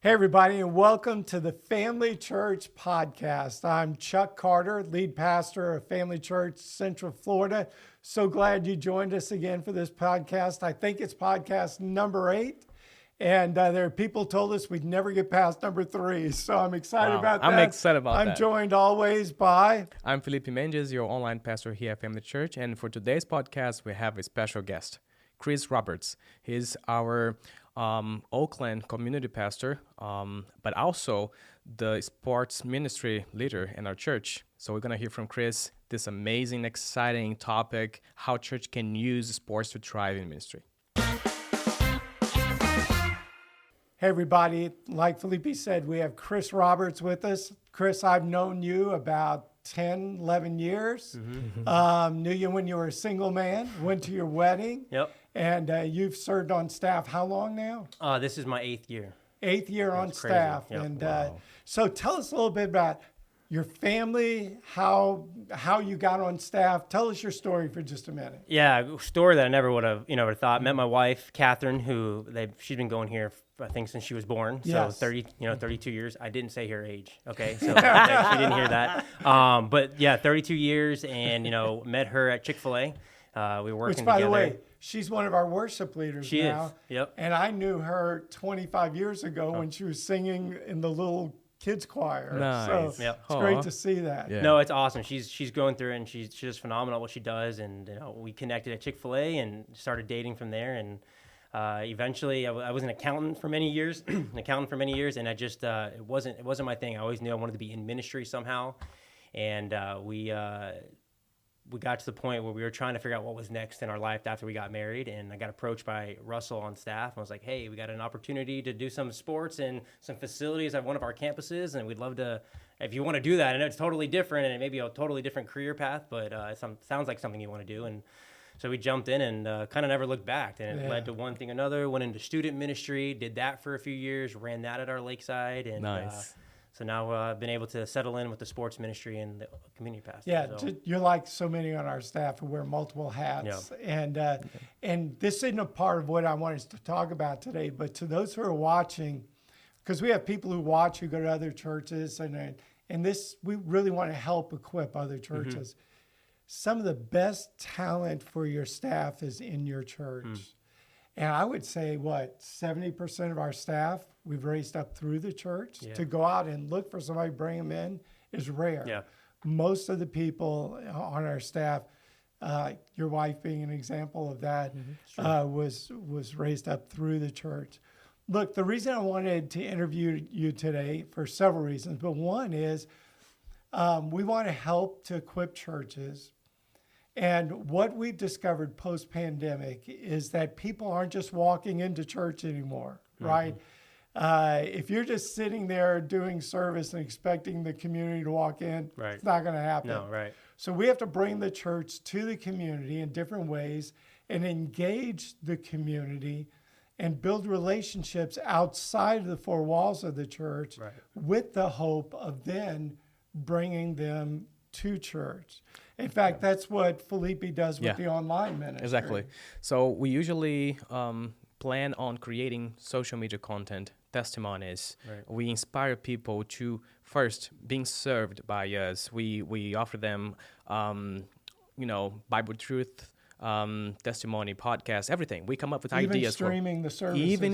Hey, everybody, and welcome to the Family Church Podcast. I'm Chuck Carter, lead pastor of Family Church Central Florida. So glad you joined us again for this podcast. I think it's podcast number 8. And there are people told us we'd never get past number 3. So I'm excited about that. I'm excited about that. I'm joined always by... I'm Filipe Mendes, your online pastor here at Family Church. And for today's podcast, we have a special guest, Chris Roberts. He's our Oakland community pastor, but also the sports ministry leader in our church. So we're going to hear from Chris this amazing, exciting topic, how church can use sports to thrive in ministry. Hey, everybody. Like Felipe said, we have Chris Roberts with us. Chris, I've known you about 10, 11 years. Knew you when you were a single man, went to your wedding. Yep. And you've served on staff how long now? This is my 8th year. 8th year on crazy. staff. Yep. And so tell us a little bit about your family, how you got on staff. Tell us your story for just a minute. Yeah, a story that I never would have, thought. Met my wife, Catherine, who she's been going here, I think, since she was born. Yes. So 32 years. I didn't say her age, okay? So she didn't hear that. But yeah, 32 years, and met her at Chick-fil-A. We were working Which, by together. the way, she's one of our worship leaders She now. is. Yep. And I knew her 25 years ago when she was singing in the little kids choir. Nice. So Yep. it's great to see that. Yeah. No, it's awesome. She's going through it, and she's just phenomenal at what she does. And we connected at Chick-fil-A and started dating from there. And eventually, I was an accountant for many years, and I just it wasn't my thing. I always knew I wanted to be in ministry somehow, and we got to the point where we were trying to figure out what was next in our life after we got married. And I got approached by Russell on staff. And I was like, hey, we got an opportunity to do some sports and some facilities at one of our campuses. And we'd love to, if you want to do that. I know it's totally different and it may be a totally different career path, but it sounds like something you want to do. And so we jumped in and kind of never looked back. And it led to one thing another, went into student ministry, did that for a few years, ran that at our Lakeside. And Nice. So now I've been able to settle in with the sports ministry and the community pastor. Yeah, so. you're like so many on our staff who wear multiple hats. Yeah. And this isn't a part of what I wanted to talk about today, but to those who are watching, because we have people who watch who go to other churches, and this, we really want to help equip other churches. Some of the best talent for your staff is in your church. And I would say, 70% of our staff we've raised up through the church. To go out and look for somebody, bring them in, is rare. Yeah. Most of the people on our staff, your wife being an example of that, was raised up through the church. Look, the reason I wanted to interview you today for several reasons, but one is we want to help to equip churches. And what we've discovered post-pandemic is that people aren't just walking into church anymore, right? If you're just sitting there doing service and expecting the community to walk in, it's not going to happen. No, right. So we have to bring the church to the community in different ways and engage the community and build relationships outside of the four walls of the church with the hope of then bringing them to church. In fact, that's what Felipe does with the online ministry. Exactly. So we usually plan on creating social media content, testimonies. We inspire people to first being served by us. We offer them, Bible truth, testimony, podcast, everything. We come up with ideas. Even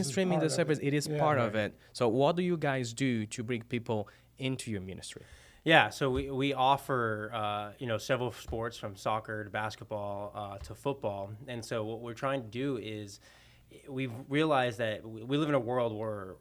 streaming the service. It is part of it. So what do you guys do to bring people into your ministry? Yeah, so we offer, several sports from soccer to basketball to football. And so what we're trying to do is we've realized that we live in a world where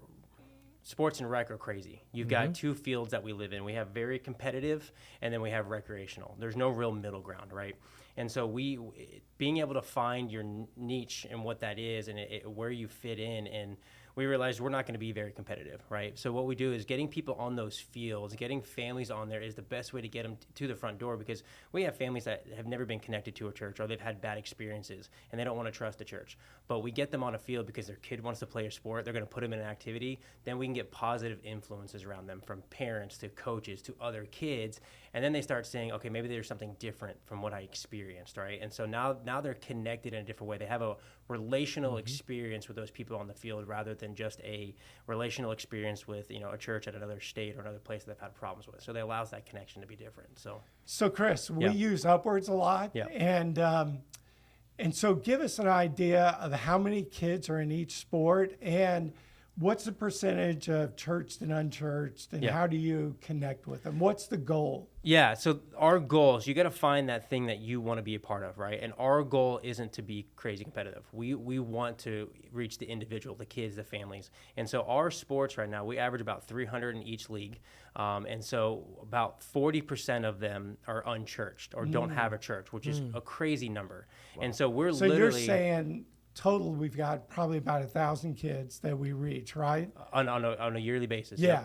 sports and rec are crazy. You've got two fields that we live in. We have very competitive, and then we have recreational. There's no real middle ground, right? And so being able to find your niche and what that is and where you fit in, and we realized we're not going to be very competitive, right? So what we do is getting people on those fields, getting families on there is the best way to get them to the front door, because we have families that have never been connected to a church or they've had bad experiences and they don't want to trust a church. But we get them on a field because their kid wants to play a sport. They're going to put them in an activity. Then we can get positive influences around them, from parents to coaches to other kids. And then they start saying, okay, maybe there's something different from what I experienced, right? And so now they're connected in a different way. They have a relational experience with those people on the field rather than just a relational experience with, a church at another state or another place that they've had problems with. So that allows that connection to be different. So Chris, we Yeah. use Upwards a lot. Yeah. And so give us an idea of how many kids are in each sport and what's the percentage of churched and unchurched, and Yeah. how do you connect with them? What's the goal? Yeah, so our goal is you got to find that thing that you want to be a part of, right? And our goal isn't to be crazy competitive. We want to reach the individual, the kids, the families. And so our sports right now, we average about 300 in each league. And so about 40% of them are unchurched or don't have a church, which is a crazy number. Wow. And so we're So literally... you're saying total we've got probably about 1,000 kids that we reach, right? On a yearly basis. Yeah.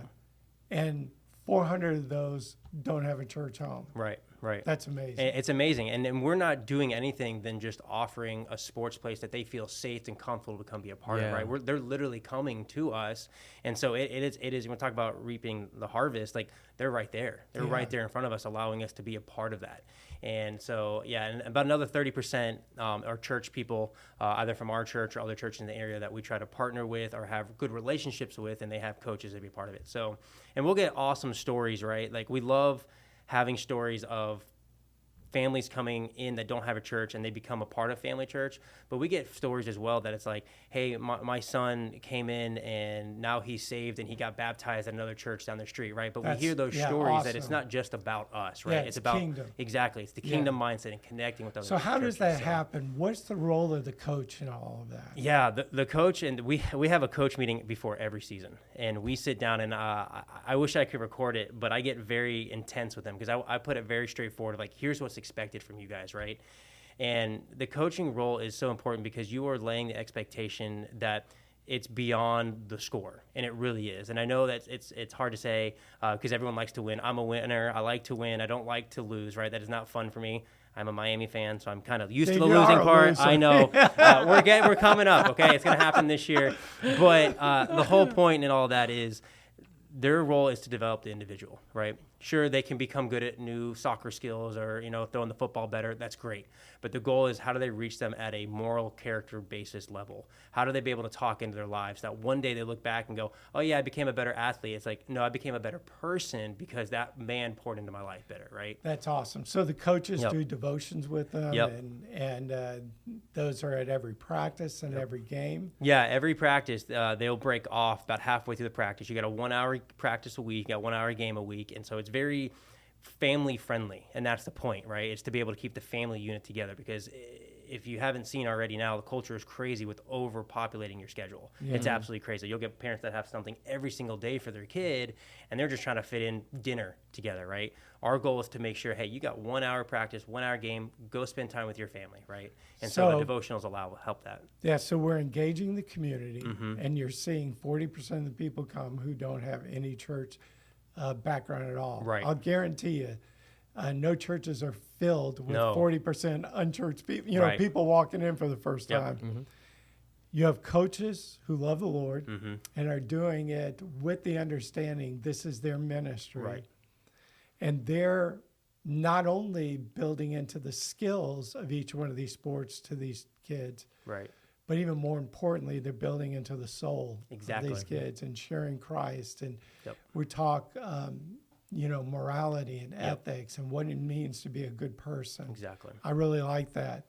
And 400 of those don't have a church home. Right. That's amazing. And it's amazing. And we're not doing anything than just offering a sports place that they feel safe and comfortable to come be a part of, right? They're literally coming to us. And so it is, when we talk about reaping the harvest, like they're right there. They're right there in front of us, allowing us to be a part of that. And so, and about another 30% are church people, either from our church or other churches in the area that we try to partner with or have good relationships with, and they have coaches that be a part of it. So, and we'll get awesome stories, right? Like we love having stories of families coming in that don't have a church and they become a part of family church. But we get stories as well that it's like, hey, my son came in and now he's saved and he got baptized at another church down the street, right? But we hear those stories that it's not just about us, right? Yeah, it's about kingdom. Exactly. It's the kingdom mindset and connecting with other So how does churches. that happen? What's the role of the coach in all of that? Yeah, the coach, and we have a coach meeting before every season, and we sit down, and I wish I could record it, but I get very intense with them because I put it very straightforward, like here's what's expected from you guys, right? And the coaching role is so important because you are laying the expectation that it's beyond the score, and it really is. And I know that it's hard to say because everyone likes to win. I'm a winner. I like to win. I don't like to lose, right? That is not fun for me. I'm a Miami fan, so I'm kind of used to the losing part. I know. We're coming up, okay? It's going to happen this year. But the whole point in all that is their role is to develop the individual, right? Sure, they can become good at new soccer skills or, throwing the football better. That's great. But the goal is how do they reach them at a moral character basis level? How do they be able to talk into their lives that one day they look back and go, oh, yeah, I became a better athlete. It's like, no, I became a better person because that man poured into my life better, right? That's awesome. So the coaches do devotions with them, and those are at every practice and every game? Yeah, every practice, they'll break off about halfway through the practice. You got a 1 hour practice a week, you got 1 hour game a week, and so it's very family friendly, and that's the point, right? It's to be able to keep the family unit together because if you haven't seen already now, the culture is crazy with overpopulating your schedule. Yeah. It's absolutely crazy. You'll get parents that have something every single day for their kid, and they're just trying to fit in dinner together, right? Our goal is to make sure, hey, you got 1 hour practice, 1 hour game, go spend time with your family, right? And so the devotionals help that. Yeah, so we're engaging the community, and you're seeing 40% of the people come who don't have any church background at all. Right. I'll guarantee you, no churches are filled with 40% unchurched people. People walking in for the first time. Mm-hmm. You have coaches who love the Lord and are doing it with the understanding this is their ministry. Right. And they're not only building into the skills of each one of these sports to these kids, right, but even more importantly, they're building into the soul of these kids and sharing Christ. And we talk, morality and ethics and what it means to be a good person. Exactly. I really like that.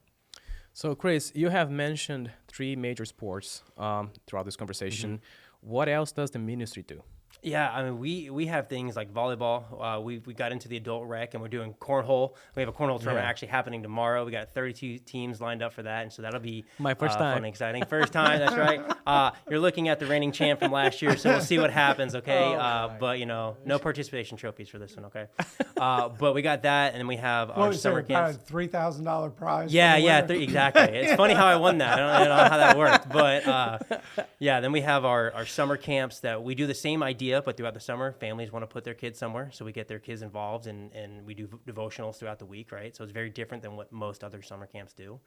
So, Chris, you have mentioned 3 major sports throughout this conversation. What else does the ministry do? Yeah, I mean, we have things like volleyball. We got into the adult rec, and we're doing cornhole. We have a cornhole tournament actually happening tomorrow. We got 32 teams lined up for that, and so that'll be my first time. Fun and exciting. First time, that's right. You're looking at the reigning champ from last year, so we'll see what happens, okay? But, no participation trophies for this one, okay? But we got that, and then we have our summer camps. About a $3,000 prize? Yeah, exactly. It's funny how I won that. I don't know how that worked. But, then we have our summer camps that we do the same idea, but throughout the summer, families want to put their kids somewhere, so we get their kids involved, and we do devotionals throughout the week, right? So it's very different than what most other summer camps do.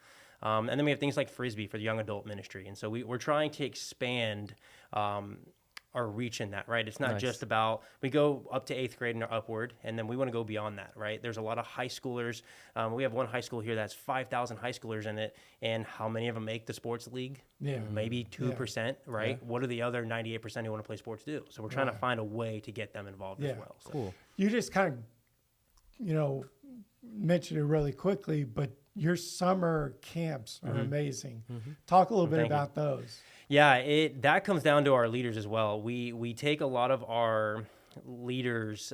And then we have things like Frisbee for the young adult ministry, and so we're trying to expand are reaching that, right? It's not Nice. just about, we go up to 8th grade and upward, and then we want to go beyond that, right? There's a lot of high schoolers. We have one high school here that's 5,000 high schoolers in it, and how many of them make the sports league? Yeah. Maybe 2%, right? What do the other 98% who want to play sports do? So we're trying to find a way to get them involved as well. So. Cool. You just kind of, mentioned it really quickly, but your summer camps are amazing. Talk a little bit Thank you. about those. Yeah, that comes down to our leaders as well. We take a lot of our leaders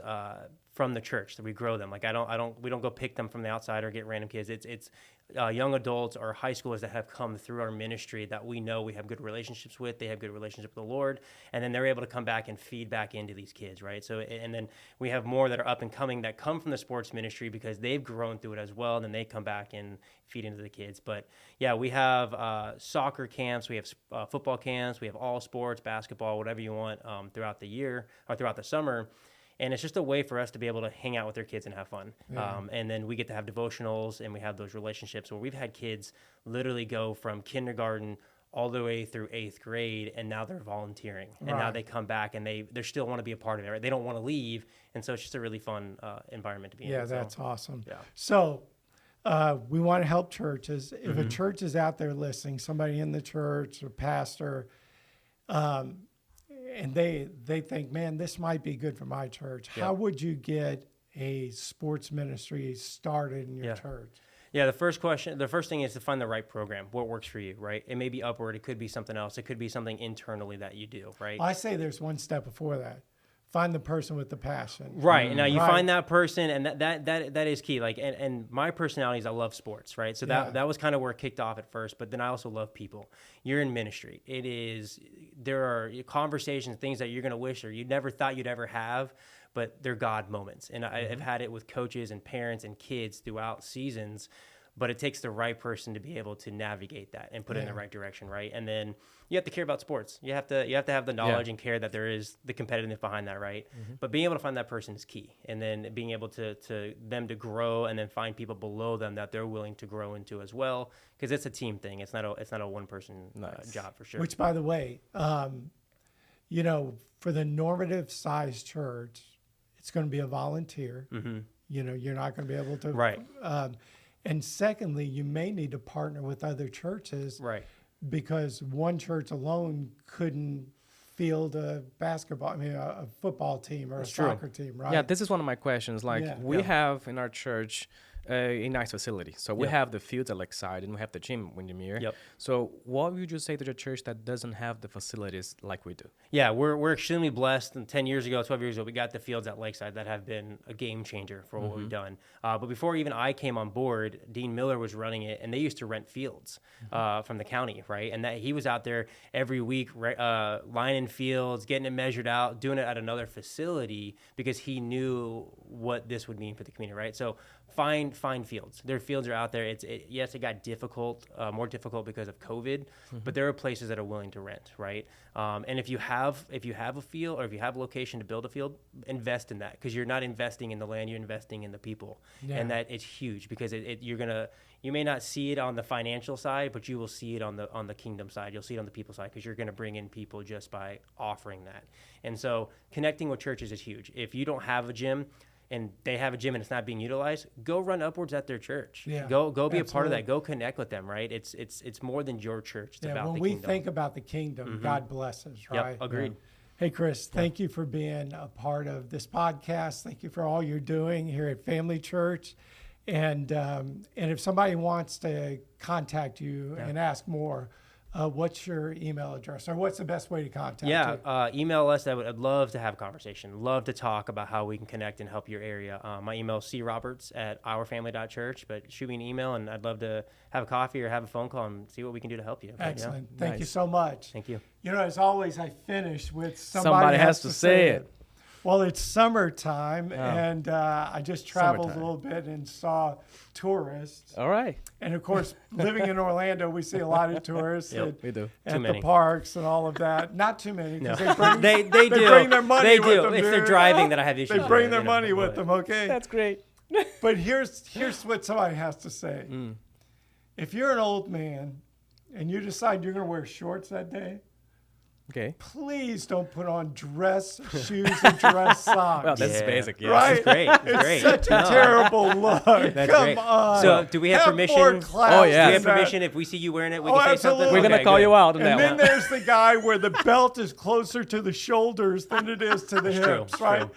from the church, that we grow them. Like we don't go pick them from the outside or get random kids. It's young adults or high schoolers that have come through our ministry that we know we have good relationships with. They have good relationship with the Lord, and then they're able to come back and feed back into these kids, right? So, and then we have more that are up and coming that come from the sports ministry because they've grown through it as well. And then they come back and feed into the kids. But yeah, we have soccer camps, we have football camps, we have all sports, basketball, whatever you want throughout the year or throughout the summer. And it's just a way for us to be able to hang out with their kids and have fun. Yeah. And then we get to have devotionals, and we have those relationships where we've had kids literally go from kindergarten all the way through 8th grade, and now they're volunteering. And now Right. they come back, and they still want to be a part of it, right? They don't want to leave. And so it's just a really fun environment to be in. Yeah, So, that's awesome. yeah. So we want to help churches. If a church is out there listening, somebody in the church or pastor, and they think, man, this might be good for my church. Yeah. How would you get a sports ministry started in your Yeah. church? Yeah, the first thing is to find the right program, what works for you, right? It may be upward, it could be something else, it could be something internally that you do, right? I say there's one step before that. Find the person with the passion. Right. Now you Right. find that person, and that is key. Like, and my personality is I love sports, right? So Yeah. that was kind of where it kicked off at first, but then I also love people. You're in ministry. There are conversations, things that you're going to wish or you never thought you'd ever have, but they're God moments. And I've had it with coaches and parents and kids throughout seasons, but it takes the right person to be able to navigate that and put it in the right direction, right? And then you have to care about sports. You have to have the knowledge and care that there is the competitiveness behind that, right? But being able to find that person is key. And then being able to them to grow, and then find people below them that they're willing to grow into as well, because it's a team thing. It's not a one person job for sure. Which, by the way, for the normative size church, it's going to be a volunteer. You're not going to be able to. Right. And secondly, you may need to partner with other churches. Right. Because one church alone couldn't field a football team or That's a true. soccer team, right? Yeah, this is one of my questions. Like, Yeah. we have in our church a nice facility. So we Yep. have the fields at Lakeside, and we have the gym in Windermere. Yep. So what would you say to the church that doesn't have the facilities like we do? Yeah, we're extremely blessed. And 10 years ago, 12 years ago, we got the fields at Lakeside that have been a game changer for what we've done. But before even I came on board, Dean Miller was running it, and they used to rent fields from the county, right? And that he was out there every week, lining fields, getting it measured out, doing it at another facility because he knew what this would mean for the community, right? So find fields. Their fields are out there. Yes, it got difficult, more difficult because of COVID, but there are places that are willing to rent, right? And if you have a field, or if you have a location to build a field, invest in that, because you're not investing in the land, you're investing in the people. Yeah. And that it's huge, because you may not see it on the financial side, but you will see it on the kingdom side. You'll see it on the people side, because you're going to bring in people just by offering that. And so connecting with churches is huge. If you don't have a gym, and they have a gym and it's not being utilized, go run upwards at their church. Yeah, Go be a part absolutely. of that. Go connect with them, right? It's more than your church. It's about when the we kingdom. think about the kingdom, God blesses, right? Yep, agreed. Hey, Chris, thank you for being a part of this podcast. Thank you for all you're doing here at Family Church. And if somebody wants to contact you and ask more, what's your email address, or what's the best way to contact you? Email us. I'd love to have a conversation. Love to talk about how we can connect and help your area. My email is croberts@ourfamily.church, but shoot me an email, and I'd love to have a coffee or have a phone call and see what we can do to help you. But, Excellent. Thank you Nice. so much. Thank you. As always, I finish with Somebody has to say it. Well, it's summertime, and I just traveled Summertime. a little bit and saw tourists. All right. And of course, living in Orlando, we see a lot of tourists Yep, at, we do. at Too the many. parks and all of that. Not too many, No. because they they do. bring their money They with do. them, It's dude. their driving that I have issues they with. bring their you know, money with but- them. Okay, That's great. but here's what somebody has to say. Mm. If you're an old man and you decide you're going to wear shorts that day, Okay. please don't put on dress shoes and dress socks. Well, that's basic. Yeah. right? Great. It's great. Such a terrible look. That's Come great. on. So, do we have permission? More class Oh, yeah. Do we have than that. permission if we see you wearing it? We Oh, can say absolutely. something. We're gonna Okay, call good. you out on And that then one. there's the guy where the belt is closer to the shoulders than it is to the true, hips, it's right?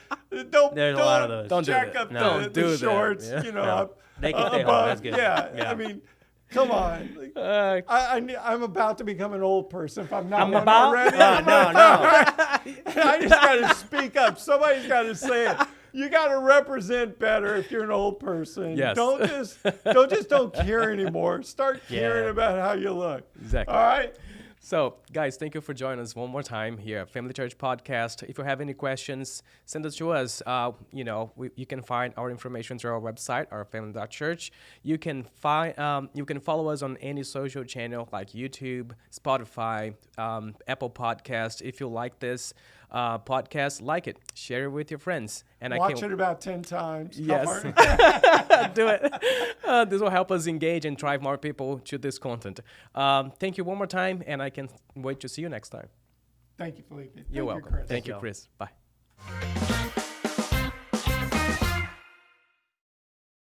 Don't There's a lot of those. Don't do jack that. up No. the, Don't do the that, shorts, yeah. you know, No. up, They can stay home. above. That's good. Yeah, Yeah. I mean, come on. Like, I'm about to become an old person if I'm not I'm one about- already. No. I just got to speak up. Somebody's got to say it. You got to represent better if you're an old person. Yes. Don't care anymore. Start caring Yeah. about how you look. Exactly. All right. So, guys, thank you for joining us one more time here at Family Church Podcast. If you have any questions, send it to us. You can find our information through our website, our family.church. You can follow us on any social channel like YouTube, Spotify, Apple Podcast. If you like this podcast, like it, share it with your friends, and Watch it about 10 times. Yes. Hard. Do it. This will help us engage and drive more people to this content. Thank you one more time, and I can wait to see you next time. Thank you, Felipe. You're Thank welcome. You, Chris. Thank you, y'all. Chris. Bye.